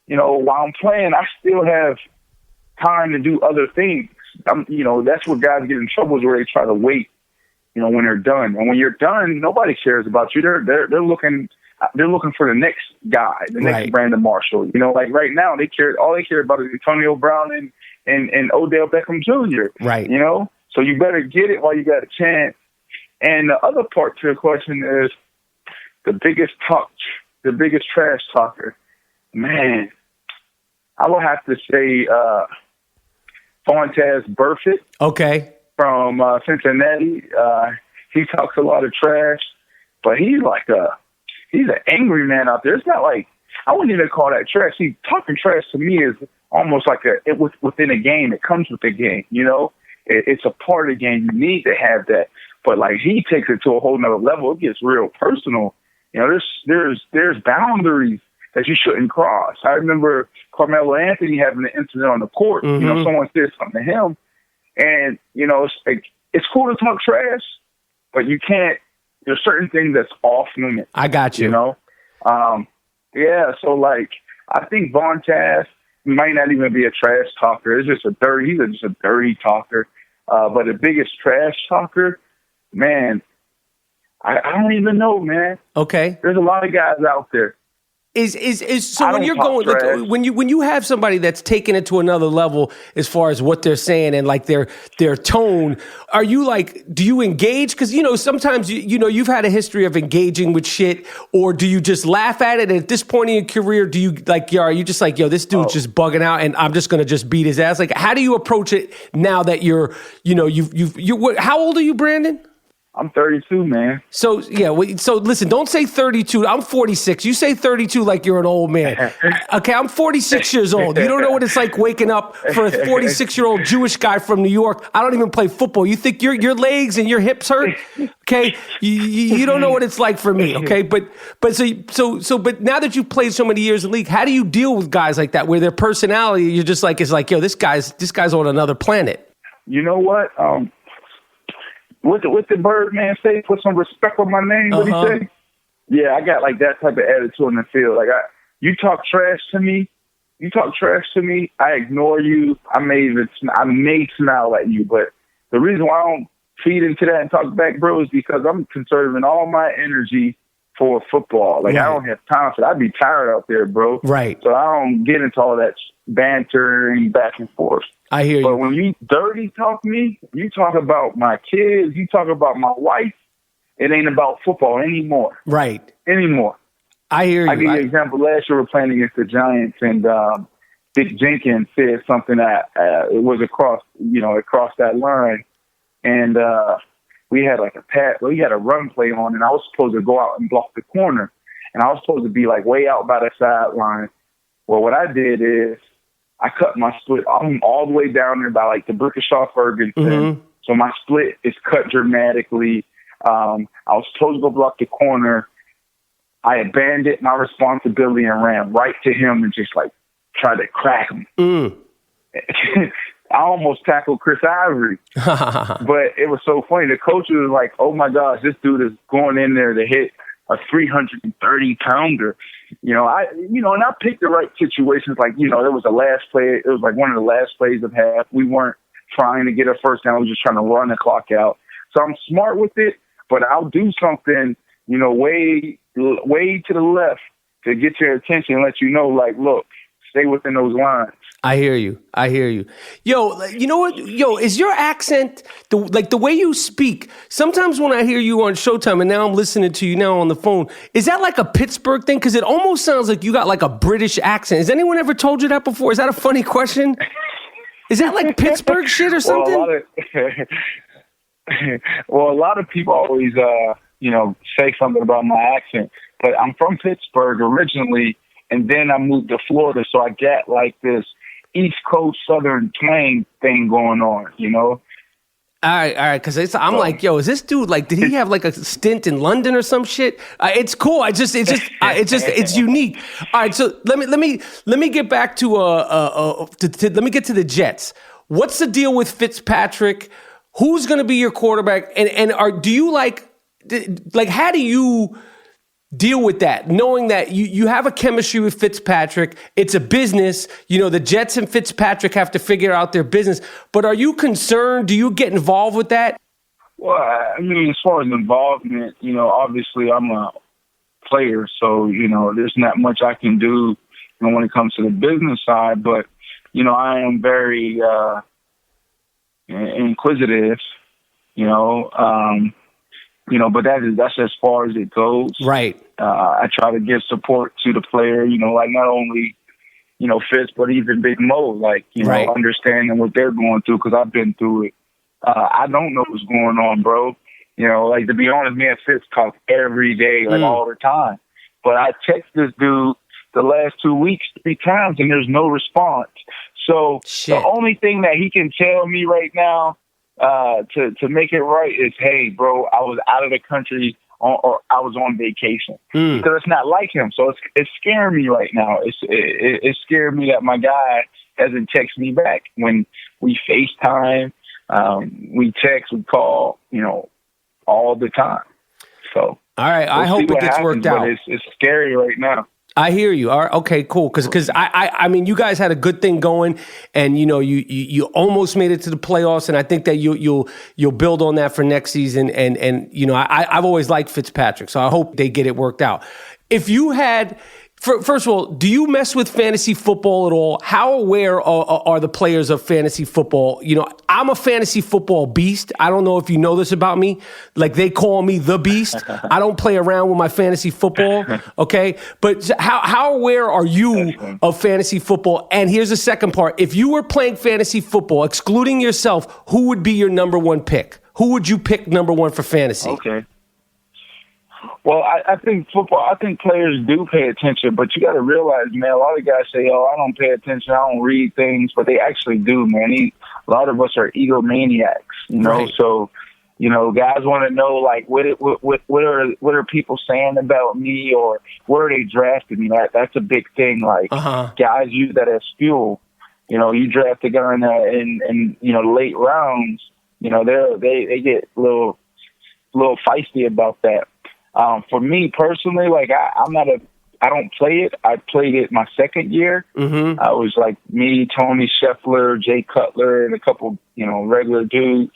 while I'm playing, I still have time to do other things. That's where guys get in trouble is where they try to wait, when they're done. And when you're done, nobody cares about you. They're looking for the next guy, the next Brandon Marshall. Like right now, all they care about is Antonio Brown and Odell Beckham Jr. Right. So you better get it while you got a chance. And the other part to the question is the biggest trash talker. Man, I will have to say Fontaine Burfict. Okay. From Cincinnati. He talks a lot of trash, but he's an angry man out there. It's not like, I wouldn't even call that trash. See, talking trash to me is almost like within a game. It comes with the game, It's a part of the game. You need to have that. But like he takes it to a whole nother level. It gets real personal. There's boundaries that you shouldn't cross. I remember Carmelo Anthony having an incident on the court. Mm-hmm. Someone said something to him, and it's cool to talk trash, but you can't. There's certain things that's off limits. I got you. So like I think Von Tass might not even be a trash talker. He's just a dirty talker. But the biggest trash talker, man, I don't even know, man. Okay. There's a lot of guys out there. So when you're going, like, when you have somebody that's taking it to another level as far as what they're saying and like their tone, are you like, do you engage? Because sometimes you've had a history of engaging with shit, or do you just laugh at it? And at this point in your career, do you are you just like, yo, this dude's just bugging out, and I'm just gonna just beat his ass? Like, how do you approach it now that you're how old are you, Brandon? I'm 32, man. So, so listen, don't say 32. I'm 46. You say 32 like you're an old man. Okay, I'm 46 years old. You don't know what it's like waking up for a 46-year-old Jewish guy from New York. I don't even play football. You think your legs and your hips hurt? Okay, you don't know what it's like for me. Okay, but now that you've played so many years in the league, how do you deal with guys like that, where their personality you're just like, it's like, yo, this guy's on another planet? You know what? What the Birdman say? Put some respect on my name. What he say? Yeah, I got like that type of attitude in the field. Like you talk trash to me, I ignore you. I may smile at you, but the reason why I don't feed into that and talk back, bro, is because I'm conserving all my energy for football. Like I don't have time for that. I'd be tired out there, bro. Right. So I don't get into all that bantering back and forth. I hear you. But when you dirty talk me, you talk about my kids, you talk about my wife, it ain't about football anymore. Right. Anymore. I hear you. I'll give you an example. Last year we were playing against the Giants, and Dick Jenkins said something that it was across that line. And we had like we had a run play on, and I was supposed to go out and block the corner. And I was supposed to be like way out by the sideline. Well, what I did is I cut my split all the way down there by like the Brickashaw Ferguson. Mm-hmm. So my split is cut dramatically. I was supposed to go block the corner. I abandoned my responsibility and ran right to him and just like tried to crack him. Mm. I almost tackled Chris Ivory. But it was so funny. The coach was like, oh my gosh, this dude is going in there to hit a 330-pounder. And I picked the right situations. Like, it was the last play. It was like one of the last plays of half. We weren't trying to get a first down. We were just trying to run the clock out. So I'm smart with it, but I'll do something, way to the left to get your attention and let you know, like, look, stay within those lines. I hear you. Yo, you know what? Yo, is your accent, the way you speak, sometimes when I hear you on Showtime and now I'm listening to you now on the phone, is that like a Pittsburgh thing? Because it almost sounds like you got like a British accent. Has anyone ever told you that before? Is that a funny question? Is that like Pittsburgh shit or something? A lot of people always, say something about my accent. But I'm from Pittsburgh originally, and then I moved to Florida, so I get like this East Coast Southern twang thing going on, All right, because I'm like, yo, is this dude like? Did he have like a stint in London or some shit? It's cool. It's unique. All right, so let me get back to let me get to the Jets. What's the deal with Fitzpatrick? Who's going to be your quarterback? And do you like how do you deal with that, knowing that you have a chemistry with Fitzpatrick? It's a business. The Jets and Fitzpatrick have to figure out their business. But are you concerned? Do you get involved with that? Well, I mean, as far as involvement, obviously I'm a player, so, there's not much I can do when it comes to the business side. But, I am very inquisitive, but that's as far as it goes. Right. I try to give support to the player, like not only, Fitz, but even Big Mo, like, right. Understanding what they're going through, because I've been through it. I don't know what's going on, bro. To be honest, me and Fitz talk every day, all the time. But I text this dude the last 2 weeks 3 times, and there's no response. So The only thing that he can tell me right now to make it right is, hey, bro, I was out of the country or I was on vacation. Because it's not like him. So it's scaring me right now. It's scaring me that my guy hasn't texted me back. When we FaceTime, we text, we call, all the time. So all right, I hope it gets worked out. But it's scary right now. I hear you. All right, okay, cool. Because I mean, you guys had a good thing going, and you almost made it to the playoffs, and I think that you'll build on that for next season. And I've always liked Fitzpatrick, so I hope they get it worked out. If you had, first of all, do you mess with fantasy football at all? How aware are the players of fantasy football? I'm a fantasy football beast. I don't know if you know this about me. Like, they call me the beast. I don't play around with my fantasy football, okay? But how aware are you of fantasy football? And here's the second part. If you were playing fantasy football, excluding yourself, who would be your number one pick? Who would you pick number one for fantasy? Okay. Well, I think players do pay attention, but you got to realize, man, a lot of guys say, oh, I don't pay attention, I don't read things, but they actually do, man. A lot of us are egomaniacs, Right. So, guys want to know, like, what are people saying about me, or where they drafted me? That's a big thing. Like, guys use that as fuel. You draft a guy in late rounds, they get a little feisty about that. For me personally, like, I don't play it. I played it my second year. Mm-hmm. I was like me, Tony Scheffler, Jay Cutler, and a couple, regular dudes.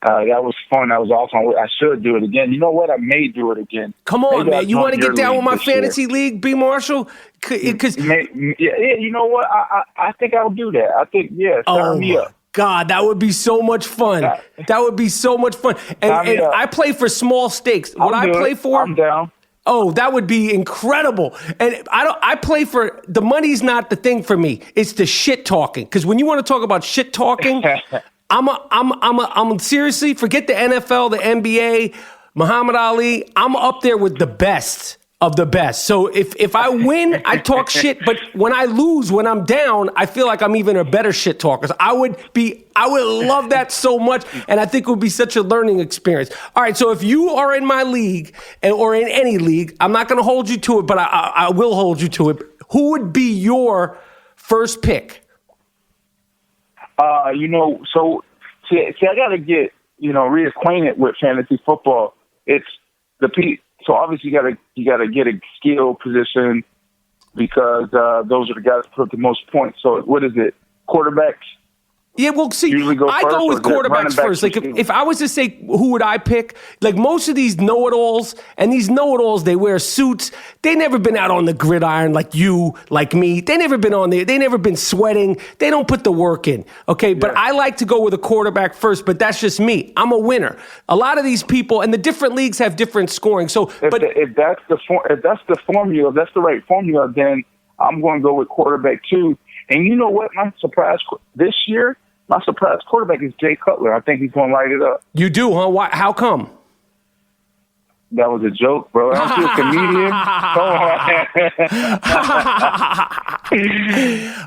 That was fun. That was awesome. I should do it again. You know what? I may do it again. Come on, man. You want to get down with my fantasy league, B. Marshall? Cause you know what? I think I'll do that. I think, sign me up. God, that would be so much fun. That would be so much fun. And I play for small stakes. What I play for, I'm down. Oh, that would be incredible. And I play for, the money's not the thing for me. It's the shit talking. Because when you want to talk about shit talking, I'm seriously, forget the NFL, the NBA, Muhammad Ali. I'm up there with the best of the best. So if I win, I talk shit. But when I lose, when I'm down, I feel like I'm even a better shit talker. So I would love that so much. And I think it would be such a learning experience. All right. So if you are in my league or in any league, I'm not going to hold you to it, but I will hold you to it. Who would be your first pick? I got to get, reacquainted with fantasy football. It's the So obviously you gotta get a skill position, because those are the guys that put the most points. So what is it? Quarterbacks? Yeah, well, see, I go with quarterbacks first. Like, if I was to say who would I pick, like most of these know-it-alls, and these know-it-alls, they wear suits. They never been out on the gridiron like you, like me. They never been on there. They never been sweating. They don't put the work in, okay? But I like to go with a quarterback first, but that's just me. I'm a winner. A lot of these people, and the different leagues have different scoring. So, if that's the formula, if that's the right formula, then I'm going to go with quarterback too. And you know what? My surprise quarterback is Jay Cutler. I think he's going to light it up. You do, huh? Why? How come? That was a joke, bro. Aren't you a comedian?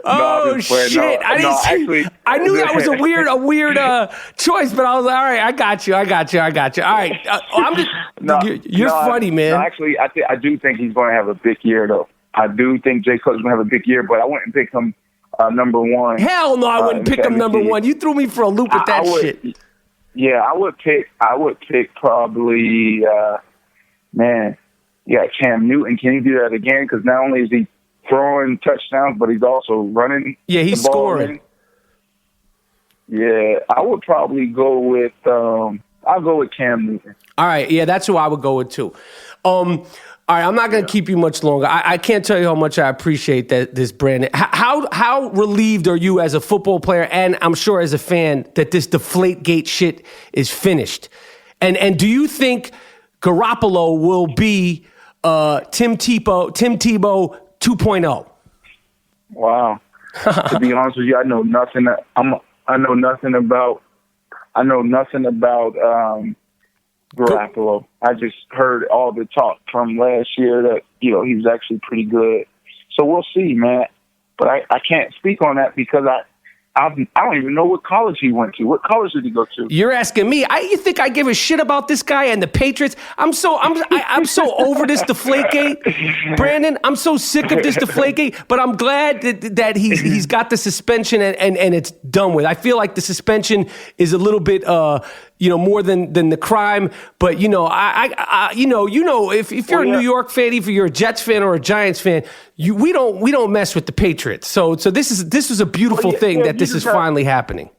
Oh, shit. I knew that was a weird choice, but I was like, all right, I got you. All right. You're funny, man. No, actually, I do think he's going to have a big year, though. I do think Jay Cutler's going to have a big year, but I wouldn't pick him number one. Hell no, I wouldn't pick him number one. You threw me for a loop with that shit. Yeah, I would pick probably, Cam Newton. Can he do that again? Because not only is he throwing touchdowns, but he's also running. Yeah, he's scoring. Yeah, I would probably go with, I'll go with Cam Newton. All right, yeah, that's who I would go with too. All right, I'm not going to keep you much longer. I can't tell you how much I appreciate this, Brandon. How relieved are you as a football player, and I'm sure as a fan, that this Deflategate shit is finished? And do you think Garoppolo will be Tim Tebow 2.0? Wow. To be honest with you, I know nothing about Garoppolo. I just heard all the talk from last year that, he was actually pretty good. So we'll see, man. But I can't speak on that because I don't even know what college he went to. What college did he go to? You're asking me. You think I give a shit about this guy and the Patriots? I'm so over this Deflategate, Brandon. I'm so sick of this Deflategate. But I'm glad that he's got the suspension and it's done with. I feel like the suspension is a little bit more than the crime. But if you're a New York fan, if you're a Jets fan or a Giants fan, we don't mess with the Patriots. So this is a beautiful thing that this is finally happening.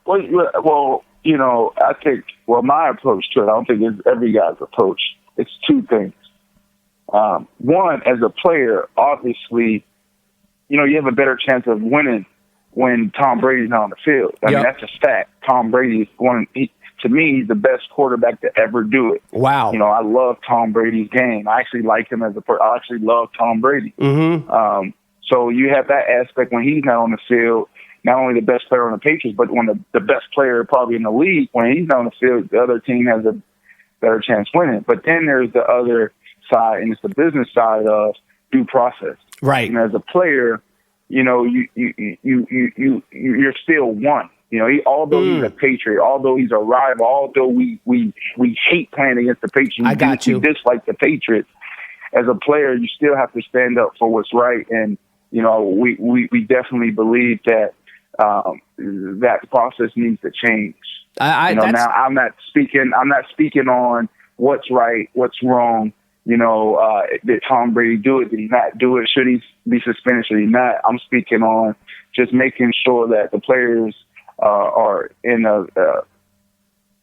Well, I think my approach to it, I don't think it's every guy's approach. It's two things. One, as a player, obviously, you have a better chance of winning when Tom Brady's not on the field. I mean, that's a fact. Tom Brady is to me, he's the best quarterback to ever do it. Wow. I love Tom Brady's game. I actually like him as a person. I actually love Tom Brady. Mm-hmm. So you have that aspect when he's not on the field, not only the best player on the Patriots, but when the best player probably in the league, when he's not on the field, the other team has a better chance winning. But then there's the other side, and it's the business side of due process. Right. And as a player, you're still one. Although he's a Patriot, although he's a rival, although we hate playing against the Patriots, we dislike the Patriots. As a player, you still have to stand up for what's right, and we definitely believe that that process needs to change. Now I'm not speaking on what's right, what's wrong. Did Tom Brady do it? Did he not do it? Should he be suspended? Should he not? I'm speaking on just making sure that the players are in a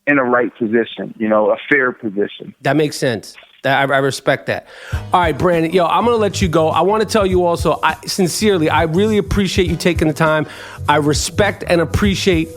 right position, a fair position. That makes sense. I respect that. All right, Brandon, I'm going to let you go. I want to tell you also, I really appreciate you taking the time. I respect and appreciate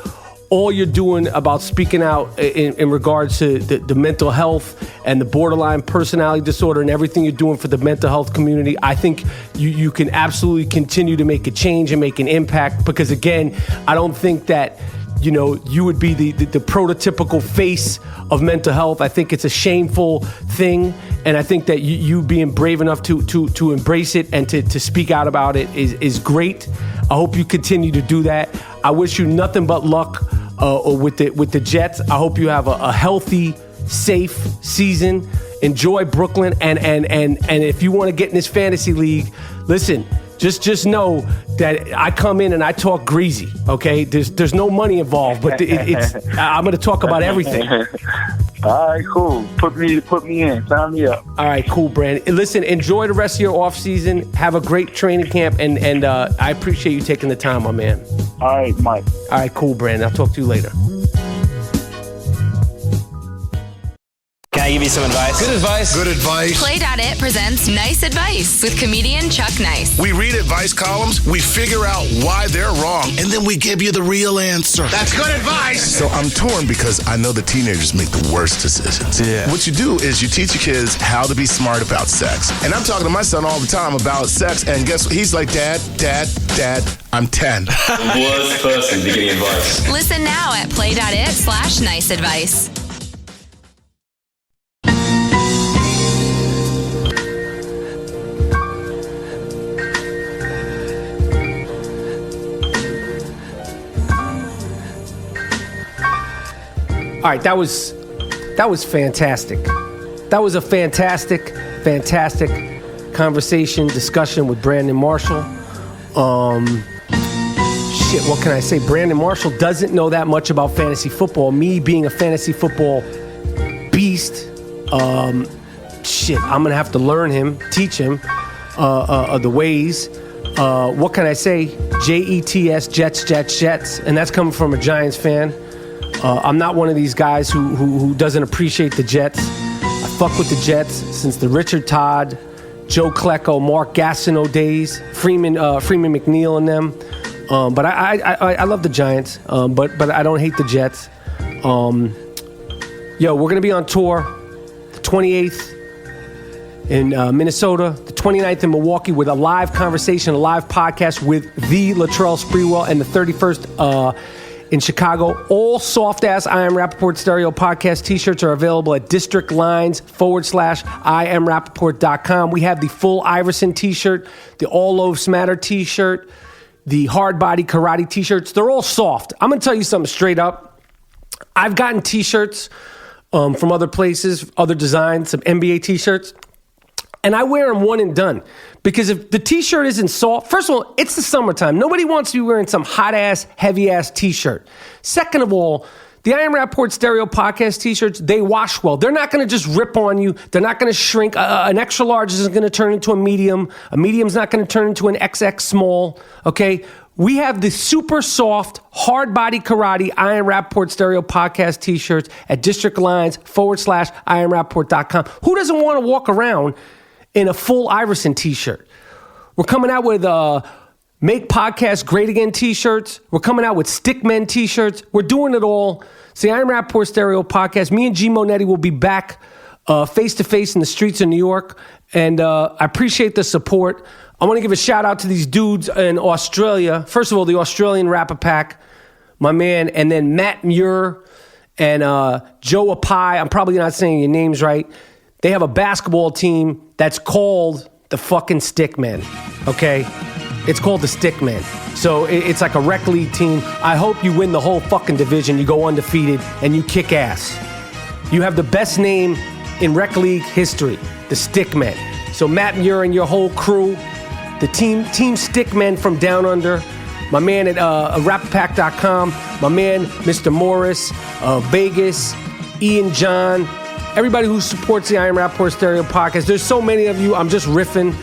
all you're doing about speaking out in regards to the mental health and the borderline personality disorder and everything you're doing for the mental health community. I think you can absolutely continue to make a change and make an impact because, again, I don't think that you would be the prototypical face of mental health. I think it's a shameful thing, and I think that you being brave enough to embrace it and to speak out about it is great. I hope you continue to do that. I wish you nothing but luck with the Jets. I hope you have a healthy, safe season. Enjoy Brooklyn, and if you want to get in this fantasy league, listen. Just know that I come in and I talk greasy, okay? There's no money involved, but I'm going to talk about everything. All right, cool. Put me in. Sign me up. All right, cool, Brandon. Listen, enjoy the rest of your off season. Have a great training camp, and I appreciate you taking the time, my man. All right, Mike. All right, cool, Brandon. I'll talk to you later. Can I give you some advice? Good advice. Good advice. Play.it presents Nice Advice with comedian Chuck Nice. We read advice columns, we figure out why they're wrong, and then we give you the real answer. That's good advice. So I'm torn because I know the teenagers make the worst decisions. Yeah. What you do is you teach your kids how to be smart about sex. And I'm talking to my son all the time about sex, and guess what? He's like, Dad, I'm 10. Worst person to give me advice. Listen now at play.it/nice advice. All right, that was fantastic. That was a fantastic conversation, discussion with Brandon Marshall. What can I say? Brandon Marshall doesn't know that much about fantasy football. Me being a fantasy football beast, I'm gonna have to learn him, teach him the ways. What can I say? Jets, Jets, and that's coming from a Giants fan. I'm not one of these guys who doesn't appreciate the Jets. I fuck with the Jets since the Richard Todd, Joe Klecko, Mark Gastineau days, Freeman McNeil and them. But I love the Giants, but I don't hate the Jets. We're going to be on tour the 28th in Minnesota, the 29th in Milwaukee with a live conversation, a live podcast with the Latrell Sprewell, and the 31st in Chicago. All soft-ass I Am Rapaport Stereo podcast t-shirts are available at districtlines/IamRapaport.com. We have the full Iverson t-shirt, the All Loaves Matter t-shirt, the Hard Body Karate t-shirts. They're all soft. I'm going to tell you something straight up. I've gotten t-shirts from other places, other designs, some NBA t-shirts, and I wear them one and done. Because if the t-shirt isn't soft, first of all, it's the summertime. Nobody wants to be wearing some hot-ass, heavy-ass t-shirt. Second of all, the I Am Rapaport Stereo podcast t-shirts, they wash well. They're not going to just rip on you. They're not going to shrink. An extra large isn't going to turn into a medium. A medium's not going to turn into an XX small, okay? We have the super soft, hard body karate I Am Rapaport Stereo podcast t-shirts at districtlines/IamRapaport.com. Who doesn't want to walk around in a full Iverson t-shirt? We're coming out with Make Podcasts Great Again t-shirts. We're coming out with Stickmen t-shirts. We're doing it all. See, I Am Rapaport Stereo podcast. Me and G Monetti will be back face-to-face in the streets of New York. And I appreciate the support. I want to give a shout-out to these dudes in Australia. First of all, the Australian Rapper Pack, my man. And then Matt Muir and Joe Apai. I'm probably not saying your names right. They have a basketball team that's called the fucking Stickmen, okay? It's called the Stickmen. So it's like a rec league team. I hope you win the whole fucking division. You go undefeated and you kick ass. You have the best name in rec league history, the Stickmen. So Matt Muir and your whole crew, the team Stickmen from Down Under, my man at rappapack.com, my man Mr. Morris, Vegas, Ian John, everybody who supports the I Am Rapaport Stereo podcast. There's so many of you. I'm just riffing.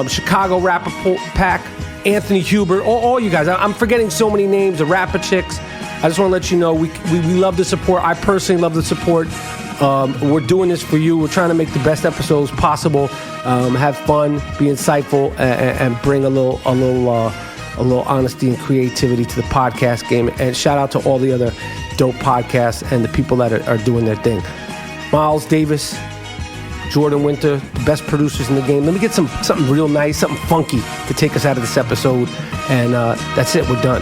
Chicago Rapaport Pack, Anthony Hubert, all you guys. I'm forgetting so many names, the Rapper Chicks. I just want to let you know we love the support. I personally love the support. We're doing this for you. We're trying to make the best episodes possible. Have fun, be insightful, and bring a little honesty and creativity to the podcast game. And shout out to all the other dope podcasts and the people that are doing their thing. Miles Davis, Jordan Winter, the best producers in the game. Let me get something real nice, something funky to take us out of this episode. And that's it. We're done.